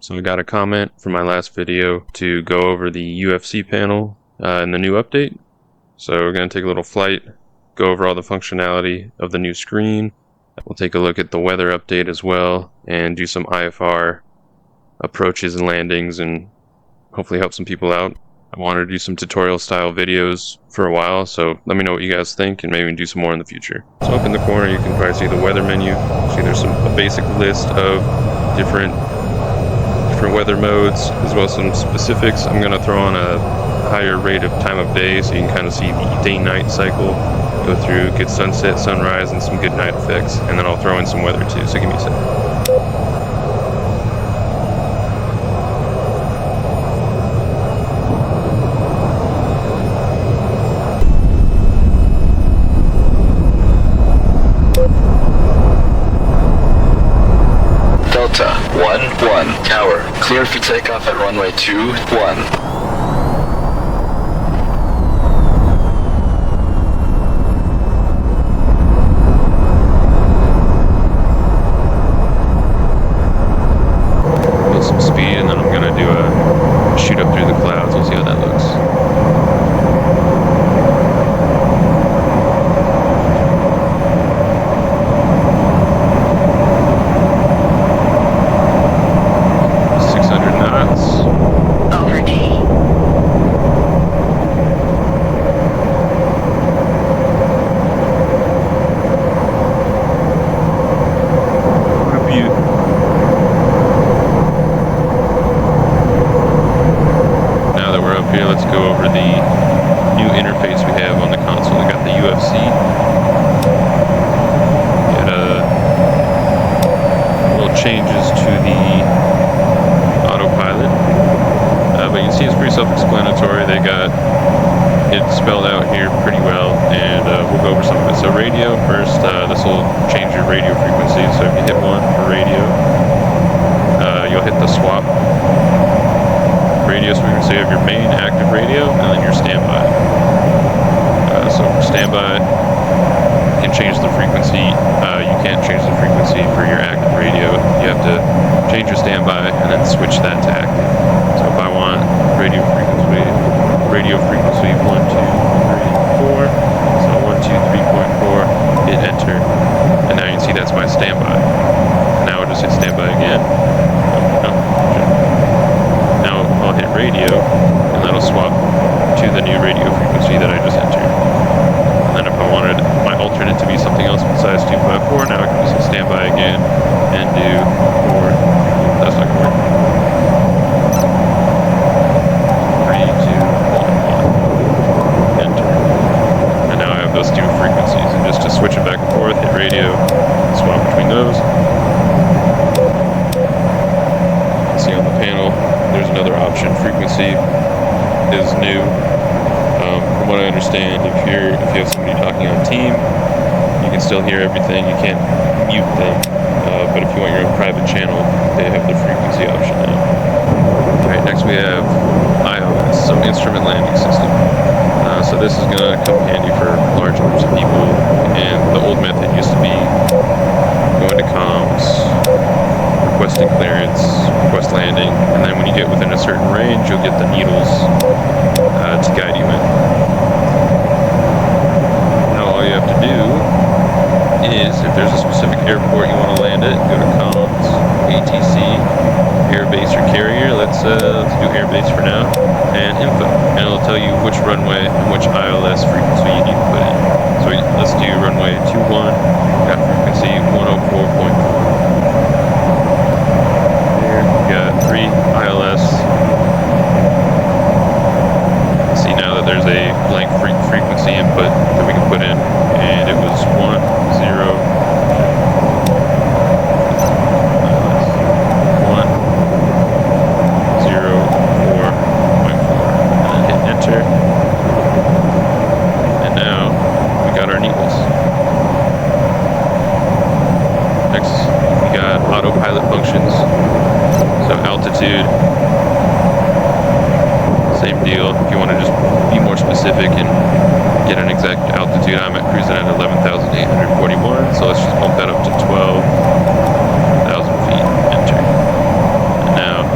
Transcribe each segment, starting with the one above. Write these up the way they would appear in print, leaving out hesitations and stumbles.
So I got a comment from my last video to go over the UFC panel in the new update. So we're going to take a little flight, go over all the functionality of the new screen. We'll take a look at the weather update as well and do some IFR approaches and landings and hopefully help some people out. I wanted to do some tutorial style videos for a while, so let me know what you guys think and maybe we can do some more in the future. So up in the corner you can probably see the weather menu. See there's a basic list of different weather modes as well as some specifics. I'm going to throw on a higher rate of time of day so you can kind of see the day-night cycle, go through good sunset, sunrise, and some good night effects, and then I'll throw in some weather too, so give me a second. Delta 1-1 tower, clear for takeoff at runway 21. Some speed, and then I'm going to do a shoot up through the clouds. We'll see how that looks. Let's go over the new interface we have on the console. We got the UFC. Got little changes to the autopilot, but you can see it's pretty self-explanatory. They got it spelled out here pretty well, and we'll go over some of it. So radio first. This will change your radio frequency. So if you hit 1 for radio, you'll hit the swap radio frequency of your main active radio and then your standby. So for standby, you can change the frequency. You can't change the frequency for your active radio. You have to change your standby and then switch that to active. So if I want radio frequency 1, 2, 3, 4. So 123.4, hit enter, and now you can see that's my standby. And now I'll just hit standby again. I'll hit radio, and that'll swap to the new radio frequency that I just entered. And then if I wanted my alternate to be something else besides 254, now I can just hit standby again and do 4. That's not going to work. 3, 2, 1, 1. Enter. And now I have those two frequencies. And just to switch it back and forth, hit radio, swap between those. See on the panel, there's another option. Frequency is new. From what I understand, if you have somebody talking on team, you can still hear everything. You can't mute them. But if you want your own private channel, they have the frequency option now. Alright, next we have IOS, so Instrument Landing System. So this is going to come handy for large groups of people. And the old method used to be going to comms, requesting clearance, request landing, and then when you get within a certain range, you'll get the needles to guide you in. Now all you have to do is, if there's a specific airport you want to land at, go to comms, ATC, airbase or carrier. Let's do airbase for now, and info, and it'll tell you which runway and which ILS frequency you need to put in. So let's do runway 21, got frequency 104.4. Got 3 ILS. See now that there's a blank frequency input that we can put in, and it was 1, 0, 1, 0, 4.4, and then hit enter. And now we got our needles. Next, we got autopilot functions. So altitude, same deal. If you want to just be more specific and get an exact altitude, I'm at cruising at 11,841, so let's just bump that up to 12,000 feet. Enter. And now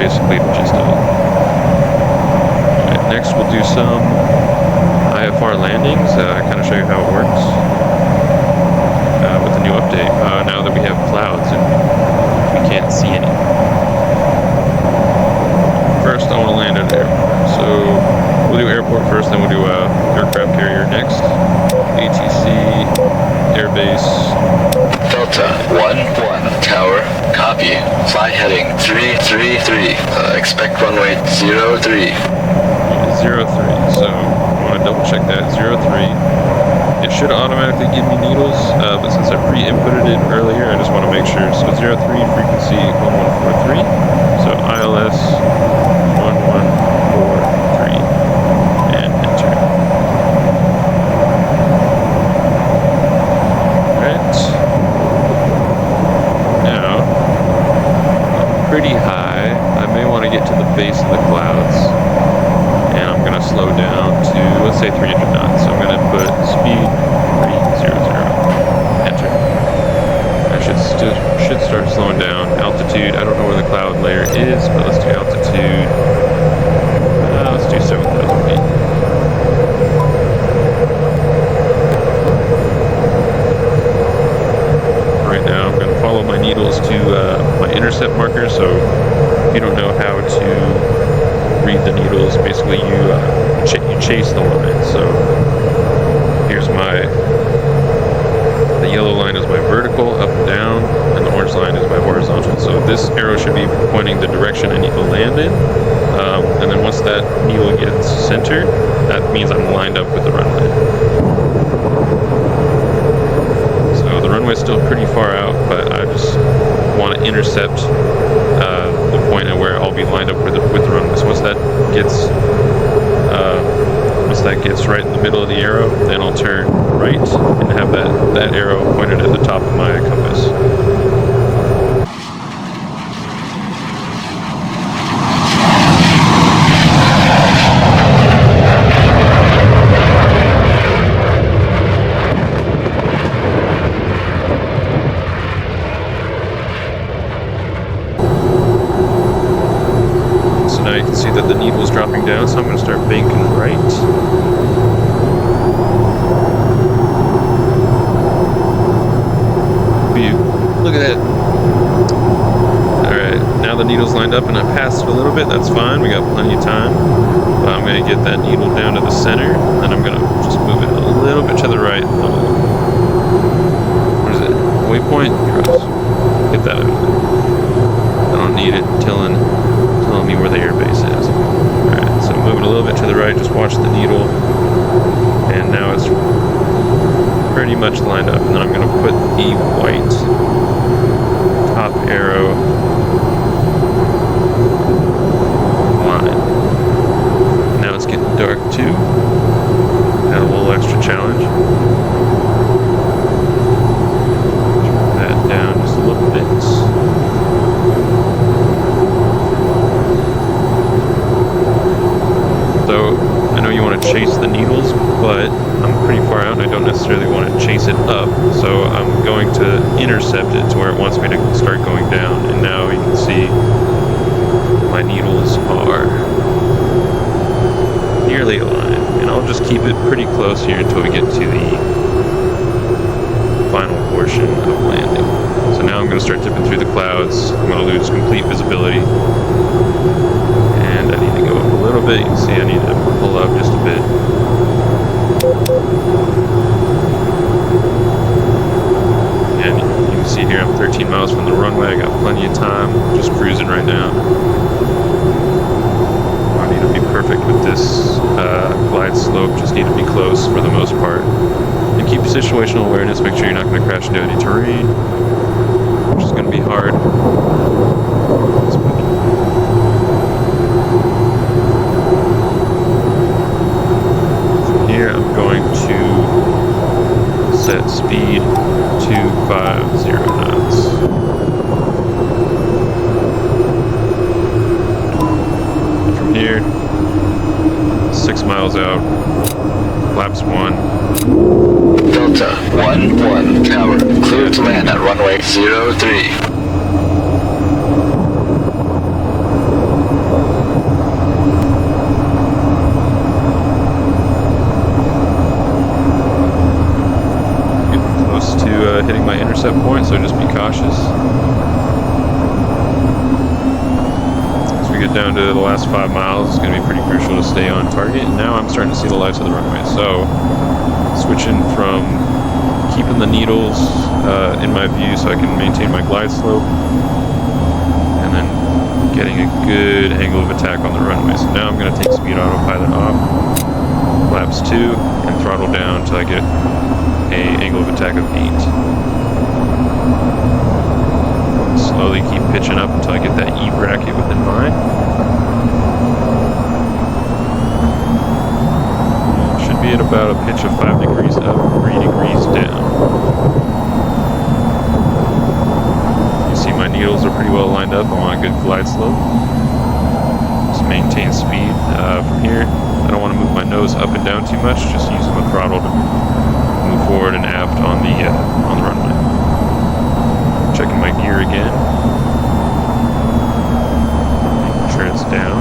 basically the gist of it. Alright, next we'll do some IFR landings, kind of show you how it works with the new update, now that we have clouds and we can't see any. First, I want to land at an airport, so we'll do airport first, then we'll do aircraft carrier next. ATC, airbase. Delta 1-1 tower, copy. Fly heading 333. Expect runway 03. 03, so I want to double check that. 03. It should automatically give me needles, but since I pre-inputted it earlier, I just want to make sure. So 03, frequency 1143. So ILS 1143. And enter. Alright. Now, I'm pretty high. I may want to get to the base of the clouds. And I'm going to slow down to, let's say 300 knots. So I'm going to put speed 300. Enter. I should start slowing down. Altitude, I don't know where the cloud layer is, but let's do altitude. Let's do 7,000 feet. Right now I'm going to follow my needles to my intercept marker, so if you don't know how to read the needles, basically you chase the line. So here's the yellow line is my vertical, up and down, and the orange line is my horizontal. So this arrow should be pointing the direction I need to land in, and then once that needle gets centered, that means I'm lined up with the runway. So the runway's still pretty far out, but I just want to intercept the point at where I'll be lined up with the runway. So once that gets right in the middle of the arrow, then I'll turn right and have that arrow pointed at the top of my compass. So now you can see that the needle is dropping down, so I'm going to start banking right. Look at that. Alright, now the needle's lined up and I passed it a little bit. That's fine, we got plenty of time. But I'm going to get that needle down to the center, and I'm going to just move it a little bit to the right. What is it? Waypoint? Cross. Get that out of there. I don't need it telling me where the airbase is. Alright, so moving a little bit to the right, just watch the needle. And now it's pretty much lined up. And then I'm going to put the white top arrow line. Now it's getting dark too. Got a little extra challenge. Turn that down just a little bit. So I know you want to chase the needles, but I'm pretty far out and I don't necessarily want to chase it up, so I'm going to intercept it to where it wants me to start going down. And now you can see my needles are nearly aligned, and I'll just keep it pretty close here until we get to the final portion of landing. So now I'm going to start tipping through the clouds. I'm going to lose complete visibility, and I need to go up a little bit. You can see I need to pull up just a bit. And you can see here I'm 13 miles from the runway. I got plenty of time, just cruising right now. I need to be perfect with this glide slope, just need to be close for the most part. And keep situational awareness, make sure you're not going to crash into any terrain, which is going to be hard. From here I'm going to set speed to 50 knots. From here, 6 miles out, flaps 1. Delta 1-1 tower, clear to land at runway 03. set point, so just be cautious. As we get down to the last 5 miles, it's going to be pretty crucial to stay on target. And now I'm starting to see the lights of the runway, so switching from keeping the needles in my view so I can maintain my glide slope, and then getting a good angle of attack on the runway. So now I'm going to take speed autopilot off, flaps 2, and throttle down until I get a angle of attack of 8. Slowly keep pitching up until I get that E bracket within mine. Should be at about a pitch of 5 degrees up, 3 degrees down. You see my needles are pretty well lined up. I'm on a good glide slope. Just maintain speed. From here, I don't want to move my nose up and down too much, just using the throttle to move forward and aft on the runway. Checking my gear again. Making sure it's down.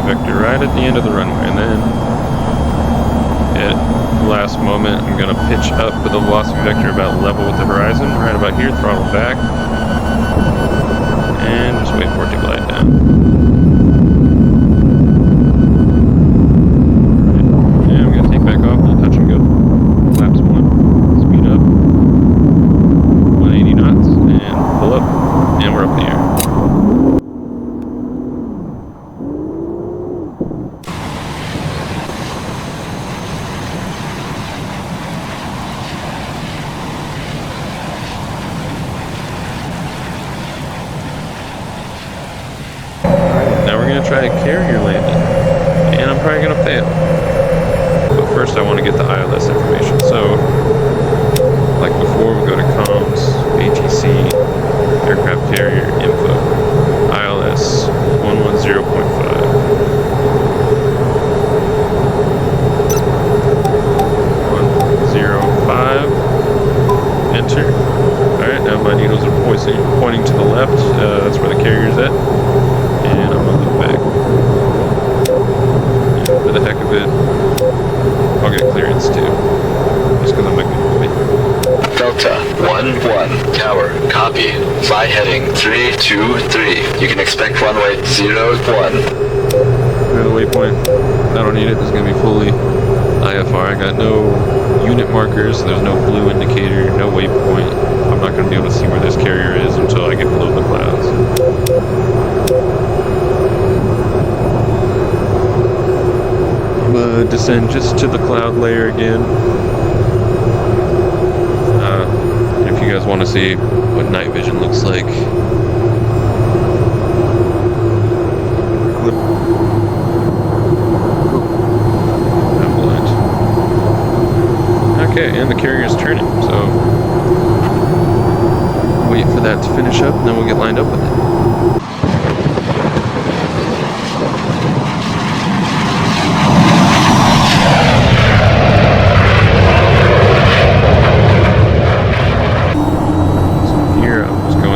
Vector right at the end of the runway, and then at the last moment I'm going to pitch up with the velocity vector about level with the horizon, right about here, throttle back, and just wait for it to glide down. Right. And I'm going to take back off, we'll touch and go. Flaps 1, speed up, 180 knots, and pull up, and we're up in the air. Try a carrier landing, and I'm probably going to fail. But first I want to get the ILS information. So, like before, we go to comms, ATC, aircraft carrier info, ILS 110.5. 105. Enter. Alright, now my needles are pointing to the left. That's where the carrier's at. And I'm going to look back. And for the heck of it, I'll get clearance too. Just because I'm a good boy. Delta 1-1 tower, copy. Fly heading 323. You can expect runway 01. The waypoint, I don't need it. It's going to be fully IFR. I got no unit markers, so there's no blue indicator, no waypoint. I'm not going to be able to see where this carrier is until I get below the clouds. Descend just to the cloud layer again. If you guys want to see what night vision looks like. I'm blind. Okay, and the carrier's turning, so wait for that to finish up and then we'll get lined up with it.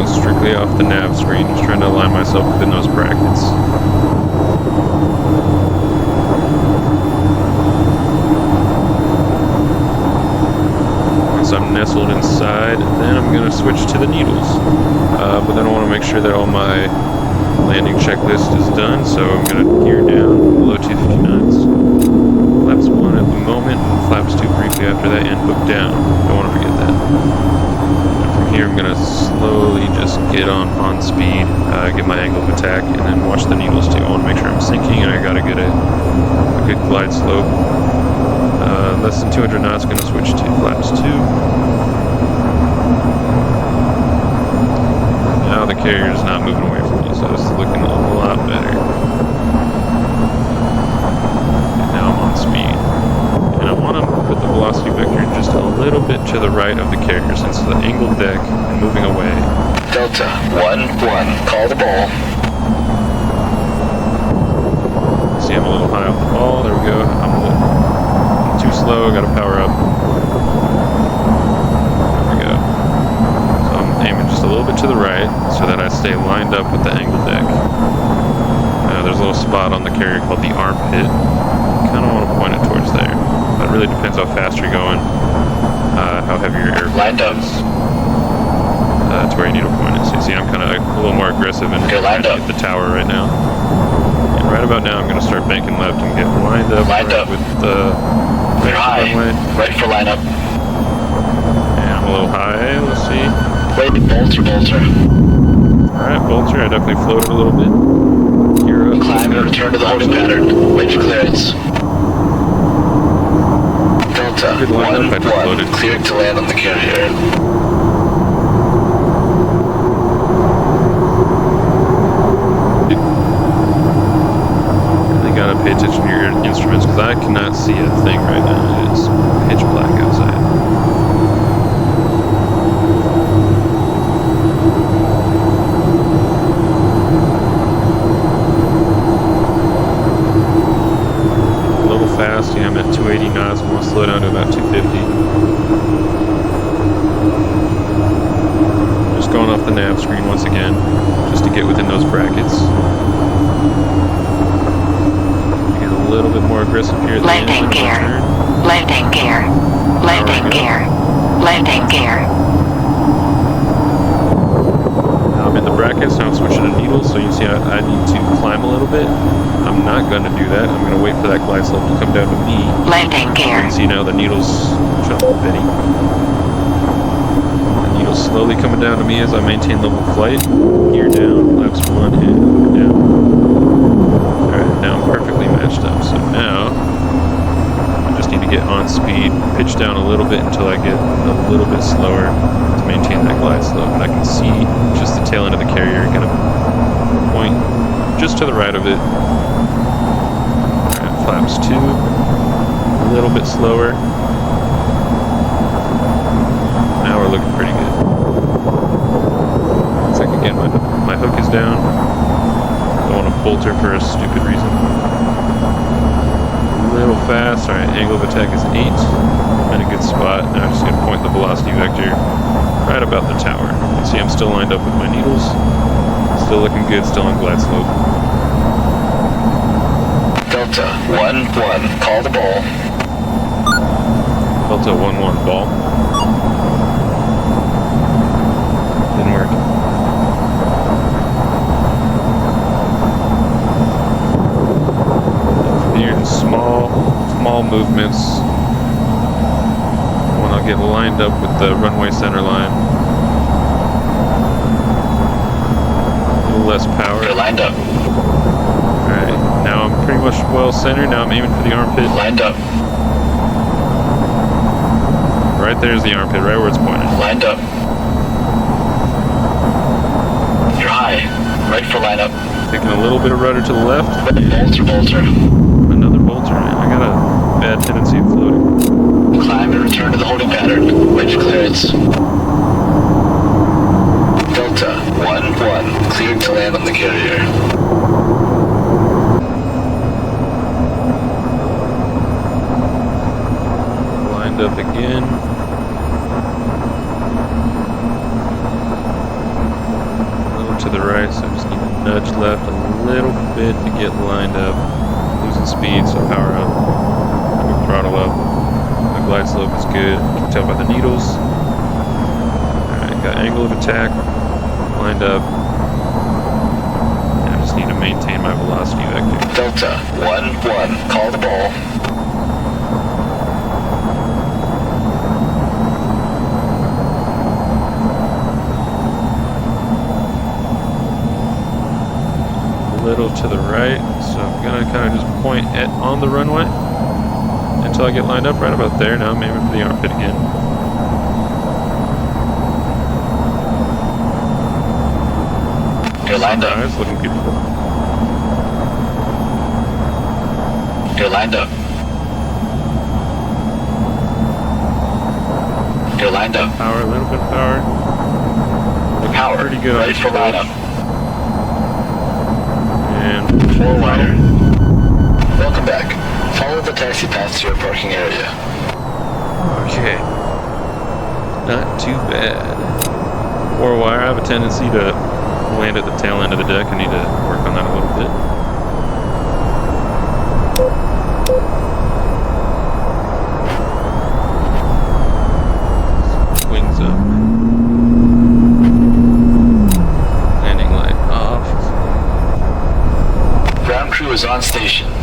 Strictly off the nav screen, just trying to align myself within those brackets. Once I'm nestled inside, then I'm going to switch to the needles. But then I want to make sure that all my landing checklist is done, so I'm going to gear down below 250 knots. Flaps 1 at the moment, flaps 2 briefly after that, and hook down. Don't want to forget that. Here I'm going to slowly just get on speed, get my angle of attack, and then watch the needles too. I want to make sure I'm sinking and I got to get a good glide slope. Less than 200 knots, going to switch to flaps 2. Now the carrier is not moving away from me, so this is looking a lot better. And now I'm on speed. And I want to put the velocity vector just a little bit to the right of the carrier since it's an angled deck and moving away. Delta 1-1, call the ball. See, I'm a little high off the ball. There we go. I'm too slow. slow, gotta power up. There we go. So I'm aiming just a little bit to the right so that I stay lined up with the angle deck. There's a little spot on the carrier called the armpit. Kind of want to point it towards there. It really depends how fast you're going, how heavy your airplane is. To where you need to point it. So you see I'm kind of a little more aggressive and trying to hit the tower right now. And right about now I'm going to start banking left and get lined up with the runway. Right for lineup. And I'm a little high, let's see. Wait, bolter. Alright, bolter, I definitely floated a little bit. Gear up. Climb and return to the holding pattern. Wait for clearance. Delta, 1-1, cleared to land on the carrier. Really gotta pay attention to your instruments because I cannot see a thing right now. It is pitch black outside. Fast, I'm at 280 knots, I'm going to slow down to about 250. Just going off the nav screen once again, just to get within those brackets. Get a little bit more aggressive here at the end. Landing gear. Now I'm in the brackets, now I'm switching to needles, so you see I need to climb a little bit. I'm not going to do that. I'm going to wait for that glide slope to come down to me. Landing gear. You see now the needles, the needles slowly coming down to me as I maintain level flight. Gear down, flaps 1 and down. Alright, now I'm perfectly matched up. So now I just need to get on speed, pitch down a little bit until I get a little bit slower to maintain that glide slope. And I can see just the tail end of the carrier going to point just to the right of it. Alright, flaps 2, a little bit slower. Now we're looking pretty good. Looks like again my hook is down. Don't want to bolter for a stupid reason. A little fast. Alright, angle of attack is 8. I'm in a good spot. Now I'm just going to point the velocity vector right about the tower. You see I'm still lined up with my needles. Still looking good, still on glide slope. Delta 1-1, call the ball. Delta 1-1 ball. Didn't work. Here in small movements. When I'll get lined up with the runway center line. Less power. You're lined up. Alright, now I'm pretty much well centered. Now I'm aiming for the armpit. Lined up. Right there's the armpit, right where it's pointed. Lined up. You're high. Right for lineup. Taking a little bit of rudder to the left. Bolter. Another bolter. I got a bad tendency of floating. Climb and return to the holding pattern. Wait for clearance. Delta 1-1, cleared to land on the carrier. Lined up again. A little to the right, so I just need to nudge left a little bit to get lined up. Losing speed, so power up. Quick throttle up. The glide slope is good. You can tell by the needles. Alright, got angle of attack. Lined up. And I just need to maintain my velocity vector. Delta 1-1, call the ball. A little to the right, so I'm gonna kind of just point on the runway until I get lined up right about there. Now I'm aiming for the armpit again. You're lined up. It's looking beautiful. You're lined up. You're lined up. Power, a little bit of power. Power. Pretty good on Ready this for approach. lineup. And Full rider. Welcome back. Follow the taxi path to your parking area. Okay. Not too bad. Or wire, I have a tendency to land at the tail end of the deck. I need to work on that a little bit. Wings up. Landing light off. Ground crew is on station.